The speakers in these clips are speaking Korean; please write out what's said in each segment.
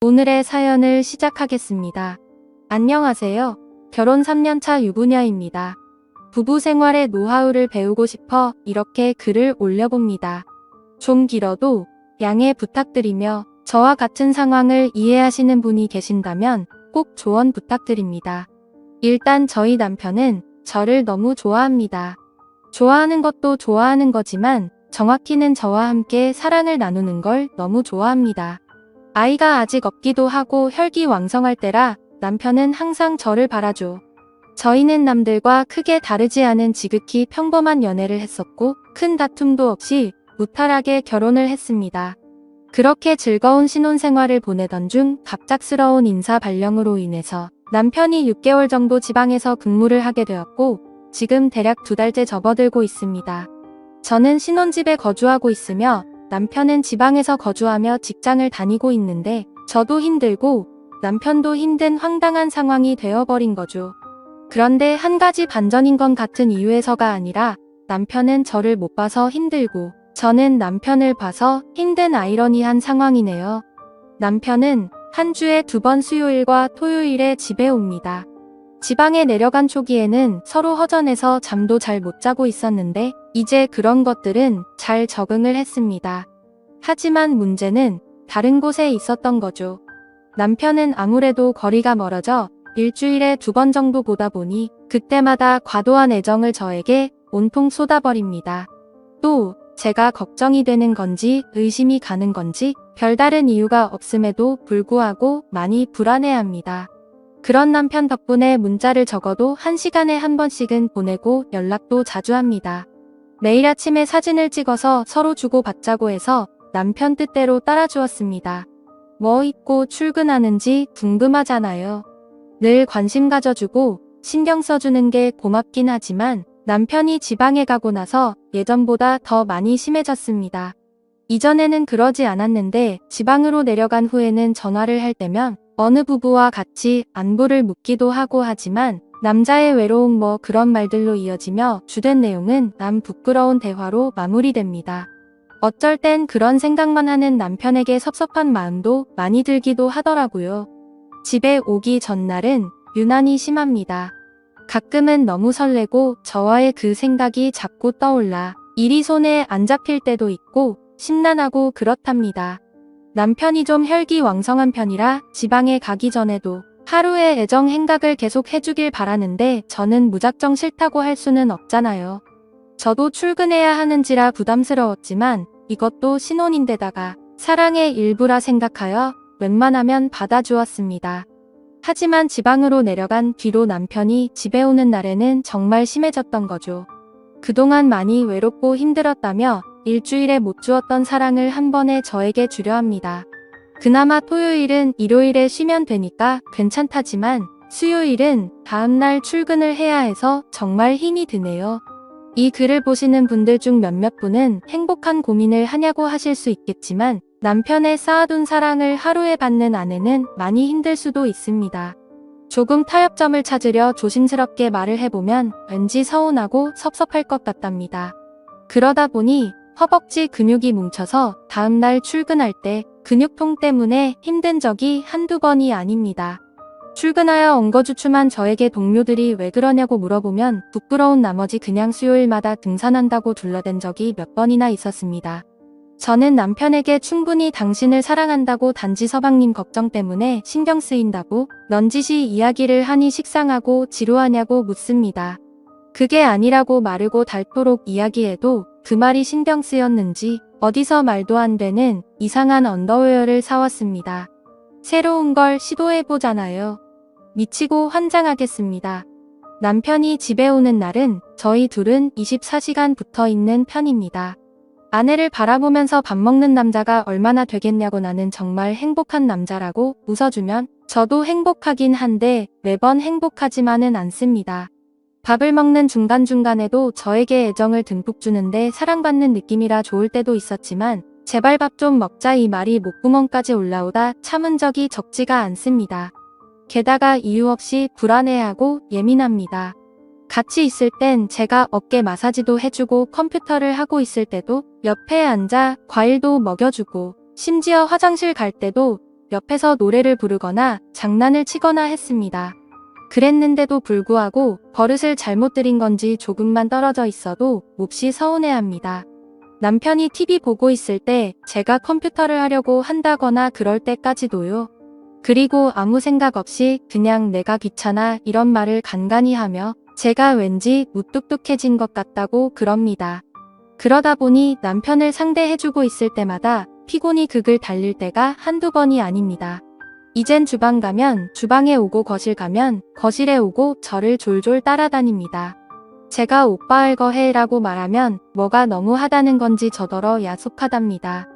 오늘의 사연을 시작하겠습니다. 안녕하세요. 결혼 3년차 유부녀입니다. 부부 생활의 노하우를 배우고 싶어 이렇게 글을 올려봅니다. 좀 길어도 양해 부탁드리며 저와 같은 상황을 이해하시는 분이 계신다면 꼭 조언 부탁드립니다. 일단 저희 남편은 저를 너무 좋아합니다. 좋아하는 것도 좋아하는 거지만 정확히는 저와 함께 사랑을 나누는 걸 너무 좋아합니다. 아이가 아직 없기도 하고 혈기왕성할 때라 남편은 항상 저를 바라죠. 저희는 남들과 크게 다르지 않은 지극히 평범한 연애를 했었고 큰 다툼도 없이 무탈하게 결혼을 했습니다. 그렇게 즐거운 신혼생활을 보내던 중 갑작스러운 인사 발령으로 인해서 남편이 6개월 정도 지방에서 근무를 하게 되었고 지금 대략 2달째 접어들고 있습니다. 저는 신혼집에 거주하고 있으며 남편은 지방에서 거주하며 직장을 다니고 있는데 저도 힘들고 남편도 힘든 황당한 상황이 되어버린 거죠. 그런데 한 가지 반전인 건 같은 이유에서가 아니라 남편은 저를 못 봐서 힘들고 저는 남편을 봐서 힘든 아이러니한 상황이네요. 남편은 한 주에 2번 수요일과 토요일에 집에 옵니다. 지방에 내려간 초기에는 서로 허전해서 잠도 잘 못 자고 있었는데 이제 그런 것들은 잘 적응을 했습니다. 하지만 문제는 다른 곳에 있었던 거죠. 남편은 아무래도 거리가 멀어져 일주일에 2번 정도 보다 보니 그때마다 과도한 애정을 저에게 온통 쏟아버립니다. 또 제가 걱정이 되는 건지 의심이 가는 건지 별다른 이유가 없음에도 불구하고 많이 불안해합니다. 그런 남편 덕분에 문자를 적어도 1시간에 한 번씩은 보내고 연락도 자주 합니다. 매일 아침에 사진을 찍어서 서로 주고받자고 해서 남편 뜻대로 따라주었습니다. 뭐 입고 출근하는지 궁금하잖아요. 늘 관심 가져주고 신경 써주는 게 고맙긴 하지만 남편이 지방에 가고 나서 예전보다 더 많이 심해졌습니다. 이전에는 그러지 않았는데 지방으로 내려간 후에는 전화를 할 때면 어느 부부와 같이 안부를 묻기도 하고 하지만 남자의 외로움 뭐 그런 말들로 이어지며 주된 내용은 남 부끄러운 대화로 마무리됩니다. 어쩔 땐 그런 생각만 하는 남편에게 섭섭한 마음도 많이 들기도 하더라고요. 집에 오기 전날은 유난히 심합니다. 가끔은 너무 설레고 저와의 그 생각이 자꾸 떠올라 일이 손에 안 잡힐 때도 있고 심란하고 그렇답니다. 남편이 좀 혈기왕성한 편이라 지방에 가기 전에도 하루의 애정 행각을 계속 해주길 바라는데 저는 무작정 싫다고 할 수는 없잖아요. 저도 출근해야 하는지라 부담스러웠지만 이것도 신혼인데다가 사랑의 일부라 생각하여 웬만하면 받아주었습니다. 하지만 지방으로 내려간 뒤로 남편이 집에 오는 날에는 정말 심해졌던 거죠. 그동안 많이 외롭고 힘들었다며 일주일에 못 주었던 사랑을 한 번에 저에게 주려 합니다. 그나마 토요일은 일요일에 쉬면 되니까 괜찮다지만 수요일은 다음날 출근을 해야 해서 정말 힘이 드네요. 이 글을 보시는 분들 중 몇몇 분은 행복한 고민을 하냐고 하실 수 있겠지만 남편의 쌓아둔 사랑을 하루에 받는 아내는 많이 힘들 수도 있습니다. 조금 타협점을 찾으려 조심스럽게 말을 해보면 왠지 서운하고 섭섭할 것 같답니다. 그러다 보니 허벅지 근육이 뭉쳐서 다음날 출근할 때 근육통 때문에 힘든 적이 한두 번이 아닙니다. 출근하여 엉거주춤한 저에게 동료들이 왜 그러냐고 물어보면 부끄러운 나머지 그냥 수요일마다 등산한다고 둘러댄 적이 몇 번이나 있었습니다. 저는 남편에게 충분히 당신을 사랑한다고 단지 서방님 걱정 때문에 신경 쓰인다고 넌지시 이야기를 하니 식상하고 지루하냐고 묻습니다. 그게 아니라고 마르고 닳도록 이야기해도 그 말이 신경 쓰였는지 어디서 말도 안 되는 이상한 언더웨어를 사왔습니다. 새로운 걸 시도해보잖아요. 미치고 환장하겠습니다. 남편이 집에 오는 날은 저희 둘은 24시간 붙어 있는 편입니다. 아내를 바라보면서 밥 먹는 남자가 얼마나 되겠냐고 나는 정말 행복한 남자라고 웃어주면 저도 행복하긴 한데 매번 행복하지만은 않습니다. 밥을 먹는 중간중간에도 저에게 애정을 듬뿍 주는데 사랑받는 느낌이라 좋을 때도 있었지만 제발 밥 좀 먹자 이 말이 목구멍까지 올라오다 참은 적이 적지가 않습니다. 게다가 이유 없이 불안해하고 예민합니다. 같이 있을 땐 제가 어깨 마사지도 해주고 컴퓨터를 하고 있을 때도 옆에 앉아 과일도 먹여주고 심지어 화장실 갈 때도 옆에서 노래를 부르거나 장난을 치거나 했습니다. 그랬는데도 불구하고 버릇을 잘못 들인 건지 조금만 떨어져 있어도 몹시 서운해합니다. 남편이 TV 보고 있을 때 제가 컴퓨터를 하려고 한다거나 그럴 때까지도요. 그리고 아무 생각 없이 그냥 내가 귀찮아 이런 말을 간간히 하며 제가 왠지 무뚝뚝해진 것 같다고 그럽니다. 그러다 보니 남편을 상대해주고 있을 때마다 피곤이 극을 달릴 때가 한두 번이 아닙니다. 이젠 주방 가면 주방에 오고 거실 가면 거실에 오고 저를 졸졸 따라다닙니다. 제가 오빠 할 거 해라고 말하면 뭐가 너무하다는 건지 저더러 야속하답니다.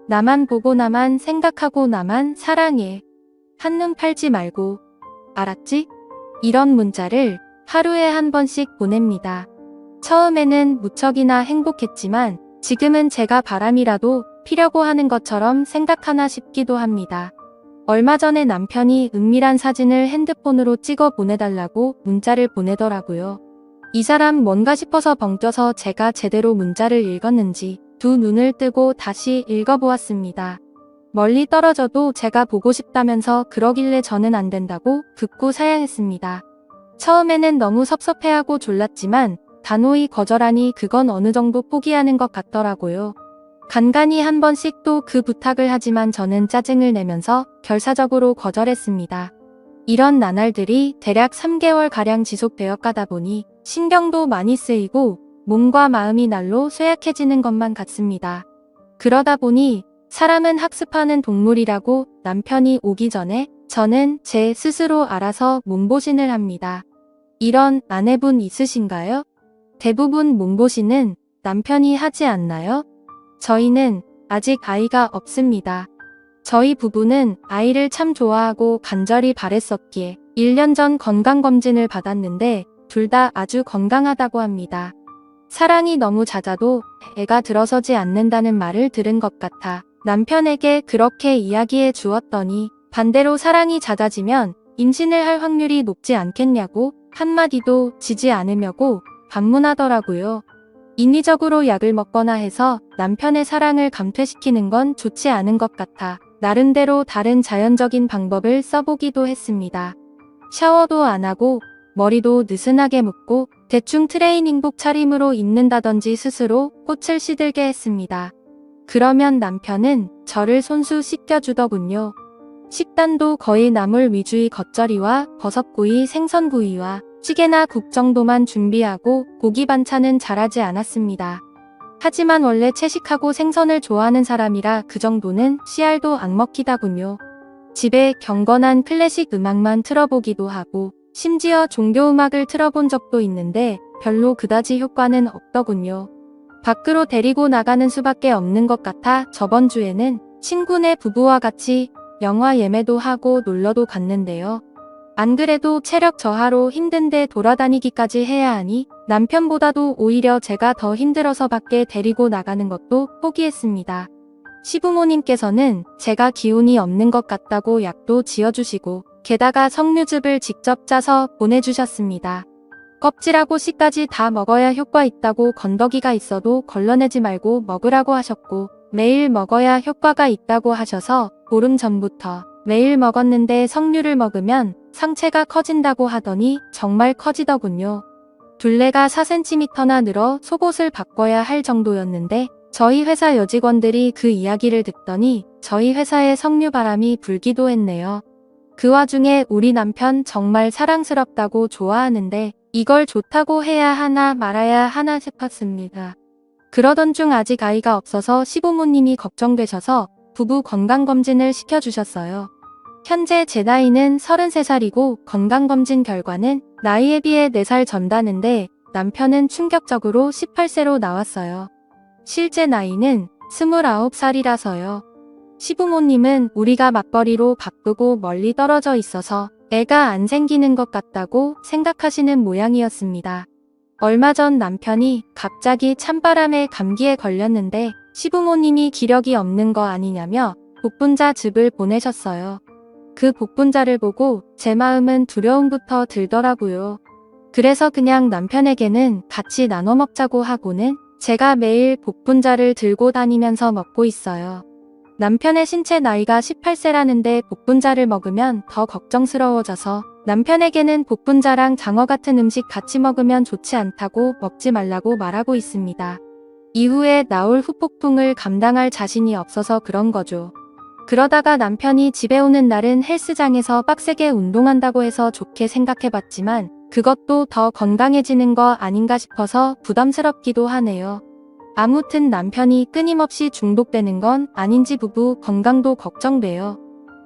나만 보고 나만 생각하고 나만 사랑해. 한눈 팔지 말고. 알았지? 이런 문자를 하루에 한 번씩 보냅니다. 처음에는 무척이나 행복했지만 지금은 제가 바람이라도 피려고 하는 것처럼 생각하나 싶기도 합니다. 얼마 전에 남편이 은밀한 사진을 핸드폰으로 찍어 보내달라고 문자를 보내더라고요. 이 사람 뭔가 싶어서 벙쪄서 제가 제대로 문자를 읽었는지 두 눈을 뜨고 다시 읽어보았습니다. 멀리 떨어져도 제가 보고 싶다면서 그러길래 저는 안 된다고 극구 사양했습니다. 처음에는 너무 섭섭해하고 졸랐지만 단호히 거절하니 그건 어느 정도 포기하는 것 같더라고요. 간간히 한 번씩 또 그 부탁을 하지만 저는 짜증을 내면서 결사적으로 거절했습니다. 이런 나날들이 대략 3개월가량 지속되어 가다 보니 신경도 많이 쓰이고 몸과 마음이 날로 쇠약해지는 것만 같습니다. 그러다 보니 사람은 학습하는 동물이라고 남편이 오기 전에 저는 제 스스로 알아서 몸보신을 합니다. 이런 아내분 있으신가요? 대부분 몸보신은 남편이 하지 않나요? 저희는 아직 아이가 없습니다. 저희 부부는 아이를 참 좋아하고 간절히 바랬었기에 1년 전 건강검진을 받았는데 둘 다 아주 건강하다고 합니다. 사랑이 너무 잦아도 애가 들어서지 않는다는 말을 들은 것 같아 남편에게 그렇게 이야기해 주었더니 반대로 사랑이 잦아지면 임신을 할 확률이 높지 않겠냐고 한마디도 지지 않으려고 반문하더라고요. 인위적으로 약을 먹거나 해서 남편의 사랑을 감퇴시키는 건 좋지 않은 것 같아 나름대로 다른 자연적인 방법을 써보기도 했습니다. 샤워도 안 하고 머리도 느슨하게 묶고 대충 트레이닝복 차림으로 입는다든지 스스로 꽃을 시들게 했습니다. 그러면 남편은 저를 손수 씻겨주더군요. 식단도 거의 나물 위주의 겉절이와 버섯구이, 생선구이와 찌개나 국 정도만 준비하고 고기 반찬은 잘하지 않았습니다. 하지만 원래 채식하고 생선을 좋아하는 사람이라 그 정도는 씨알도 안 먹히다군요. 집에 경건한 클래식 음악만 틀어보기도 하고 심지어 종교음악을 틀어본 적도 있는데 별로 그다지 효과는 없더군요. 밖으로 데리고 나가는 수밖에 없는 것 같아 저번 주에는 친구네 부부와 같이 영화 예매도 하고 놀러도 갔는데요. 안 그래도 체력 저하로 힘든데 돌아다니기까지 해야 하니 남편보다도 오히려 제가 더 힘들어서 밖에 데리고 나가는 것도 포기했습니다. 시부모님께서는 제가 기운이 없는 것 같다고 약도 지어주시고 게다가 석류즙을 직접 짜서 보내주셨습니다. 껍질하고 씨까지 다 먹어야 효과 있다고 건더기가 있어도 걸러내지 말고 먹으라고 하셨고 매일 먹어야 효과가 있다고 하셔서 보름 전부터 매일 먹었는데 석류를 먹으면 상체가 커진다고 하더니 정말 커지더군요. 둘레가 4cm나 늘어 속옷을 바꿔야 할 정도였는데 저희 회사 여직원들이 그 이야기를 듣더니 저희 회사에 석류바람이 불기도 했네요. 그 와중에 우리 남편 정말 사랑스럽다고 좋아하는데 이걸 좋다고 해야 하나 말아야 하나 싶었습니다. 그러던 중 아직 아이가 없어서 시부모님이 걱정되셔서 부부 건강검진을 시켜주셨어요. 현재 제 나이는 33살이고 건강검진 결과는 나이에 비해 4살 전다는데 남편은 충격적으로 18세로 나왔어요. 실제 나이는 29살이라서요. 시부모님은 우리가 맞벌이로 바쁘고 멀리 떨어져 있어서 애가 안 생기는 것 같다고 생각하시는 모양이었습니다. 얼마 전 남편이 갑자기 찬바람에 감기에 걸렸는데 시부모님이 기력이 없는 거 아니냐며 복분자 즙을 보내셨어요. 그 복분자를 보고 제 마음은 두려움부터 들더라고요. 그래서 그냥 남편에게는 같이 나눠 먹자고 하고는 제가 매일 복분자를 들고 다니면서 먹고 있어요. 남편의 신체 나이가 18세라는데 복분자를 먹으면 더 걱정스러워져서 남편에게는 복분자랑 장어 같은 음식 같이 먹으면 좋지 않다고 먹지 말라고 말하고 있습니다. 이후에 나올 후폭풍을 감당할 자신이 없어서 그런 거죠. 그러다가 남편이 집에 오는 날은 헬스장에서 빡세게 운동한다고 해서 좋게 생각해봤지만 그것도 더 건강해지는 거 아닌가 싶어서 부담스럽기도 하네요. 아무튼 남편이 끊임없이 중독되는 건 아닌지 부부 건강도 걱정돼요.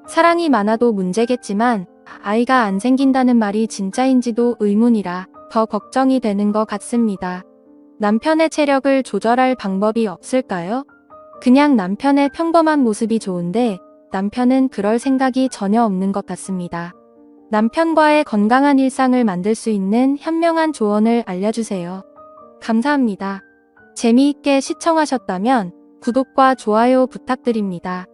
사랑이 많아도 문제겠지만 아이가 안 생긴다는 말이 진짜인지도 의문이라 더 걱정이 되는 것 같습니다. 남편의 체력을 조절할 방법이 없을까요? 그냥 남편의 평범한 모습이 좋은데 남편은 그럴 생각이 전혀 없는 것 같습니다. 남편과의 건강한 일상을 만들 수 있는 현명한 조언을 알려주세요. 감사합니다. 재미있게 시청하셨다면 구독과 좋아요 부탁드립니다.